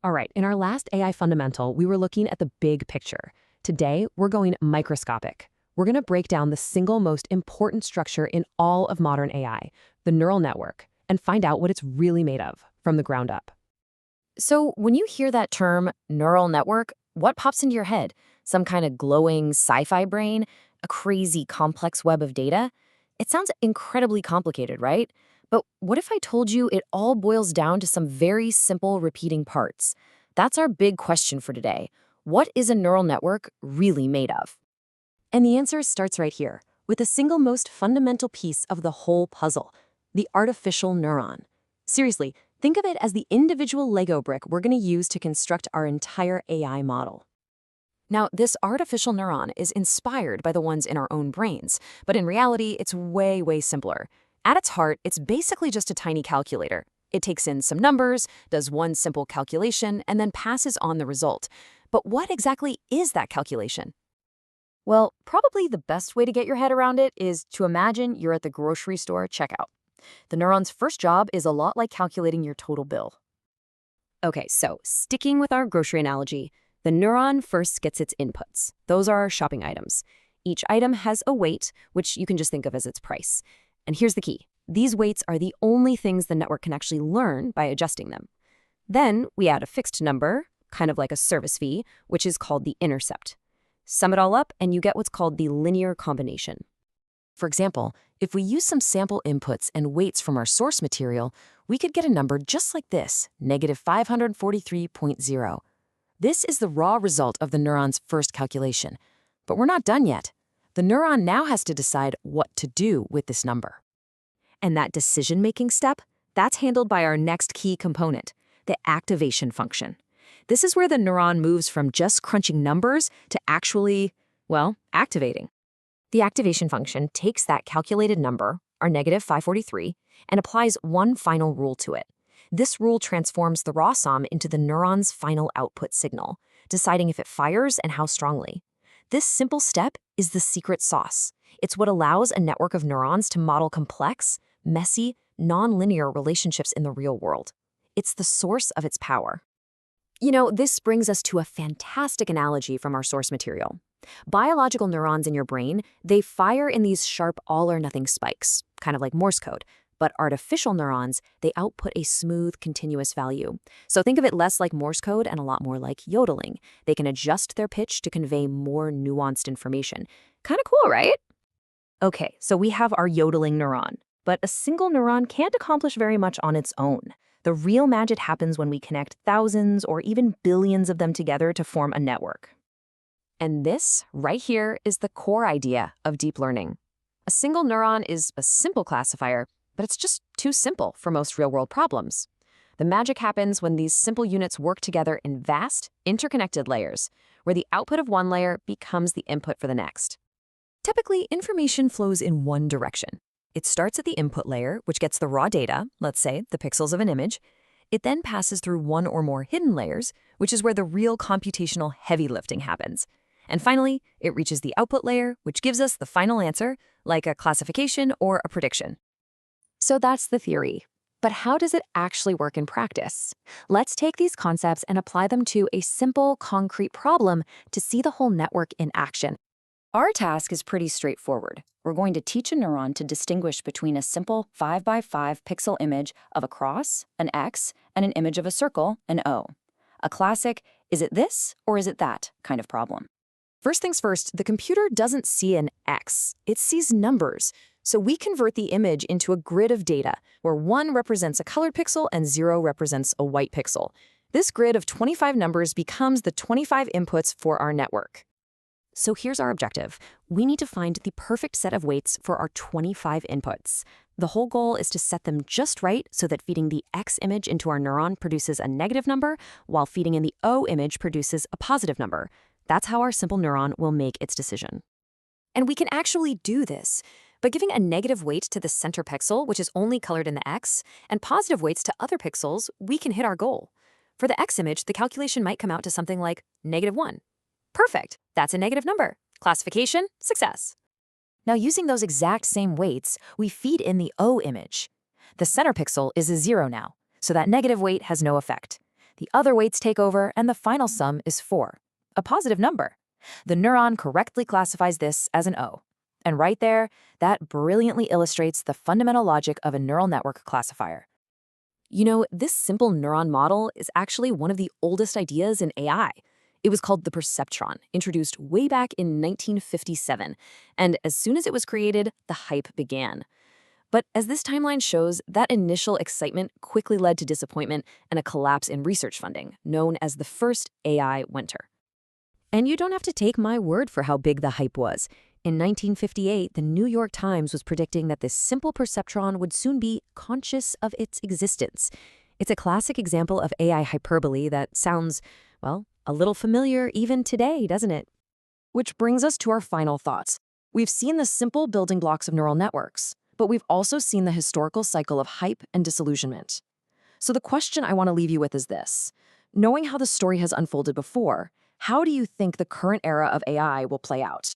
All right, in our last AI Fundamental, we were looking at the big picture. Today, we're going microscopic. We're going to break down the single most important structure in all of modern AI, the neural network, and find out what it's really made of from the ground up. So, when you hear that term, neural network, what pops into your head? Some kind of glowing sci fi brain? A crazy complex web of data? It sounds incredibly complicated, right? But what if I told you it all boils down to some very simple repeating parts? That's our big question for today. What is a neural network really made of? And the answer starts right here, with the single most fundamental piece of the whole puzzle, the artificial neuron. Seriously, think of it as the individual Lego brick we're going to use to construct our entire AI model. Now, this artificial neuron is inspired by the ones in our own brains, but in reality, it's way, way simpler. At its heart, it's basically just a tiny calculator. It takes in some numbers, does one simple calculation, and then passes on the result. But what exactly is that calculation? Well, probably the best way to get your head around it is to imagine you're at the grocery store checkout. The neuron's first job is a lot like calculating your total bill. Okay, so sticking with our grocery analogy, the neuron first gets its inputs. Those are our shopping items. Each item has a weight, which you can just think of as its price. And here's the key. These weights are the only things the network can actually learn by adjusting them. Then we add a fixed number, kind of like a service fee, which is called the intercept. Sum it all up, and you get what's called the linear combination. For example, if we use some sample inputs and weights from our source material, we could get a number just like this, negative 543.0. This is the raw result of the neuron's first calculation. But we're not done yet. The neuron now has to decide what to do with this number. And that decision-making step, that's handled by our next key component, the activation function. This is where the neuron moves from just crunching numbers to actually, well, activating. The activation function takes that calculated number, our negative 543, and applies one final rule to it. This rule transforms the raw sum into the neuron's final output signal, deciding if it fires and how strongly. This simple step is the secret sauce. It's what allows a network of neurons to model complex, messy, non-linear relationships in the real world. It's the source of its power. You know, this brings us to a fantastic analogy from our source material. Biological neurons in your brain, they fire in these sharp all-or-nothing spikes, kind of like Morse code. But artificial neurons, they output a smooth, continuous value. So think of it less like Morse code and a lot more like yodeling. They can adjust their pitch to convey more nuanced information. Kind of cool, right? Okay, so we have our yodeling neuron. But a single neuron can't accomplish very much on its own. The real magic happens when we connect thousands or even billions of them together to form a network. And this, right here, is the core idea of deep learning. A single neuron is a simple classifier, but it's just too simple for most real-world problems. The magic happens when these simple units work together in vast, interconnected layers, where the output of one layer becomes the input for the next. Typically, information flows in one direction. It starts at the input layer, which gets the raw data, let's say the pixels of an image. It then passes through one or more hidden layers, which is where the real computational heavy lifting happens. And finally, it reaches the output layer, which gives us the final answer, like a classification or a prediction. So that's the theory. But how does it actually work in practice? Let's take these concepts and apply them to a simple, concrete problem to see the whole network in action. Our task is pretty straightforward. We're going to teach a neuron to distinguish between a simple 5 by 5 pixel image of a cross, an X, and an image of a circle, an O. A classic, is it this or is it that kind of problem. First things first, the computer doesn't see an X. It sees numbers. So we convert the image into a grid of data, where 1 represents a colored pixel and 0 represents a white pixel. This grid of 25 numbers becomes the 25 inputs for our network. So here's our objective. We need to find the perfect set of weights for our 25 inputs. The whole goal is to set them just right so that feeding the X image into our neuron produces a negative number, while feeding in the O image produces a positive number. That's how our simple neuron will make its decision. And we can actually do this. By giving a negative weight to the center pixel, which is only colored in the X, and positive weights to other pixels, we can hit our goal. For the X image, the calculation might come out to something like -1. Perfect, that's a negative number. Classification, success. Now using those exact same weights, we feed in the O image. The center pixel is a 0 now, so that negative weight has no effect. The other weights take over, and the final sum is 4, a positive number. The neuron correctly classifies this as an O. And right there, that brilliantly illustrates the fundamental logic of a neural network classifier. You know, this simple neuron model is actually one of the oldest ideas in AI. It was called the Perceptron, introduced way back in 1957, and as soon as it was created, the hype began. But as this timeline shows, that initial excitement quickly led to disappointment and a collapse in research funding, known as the first AI winter. And you don't have to take my word for how big the hype was. In 1958, the New York Times was predicting that this simple perceptron would soon be conscious of its existence. It's a classic example of AI hyperbole that sounds, well, a little familiar even today, doesn't it? Which brings us to our final thoughts. We've seen the simple building blocks of neural networks, but we've also seen the historical cycle of hype and disillusionment. So the question I want to leave you with is this. Knowing how the story has unfolded before, how do you think the current era of AI will play out?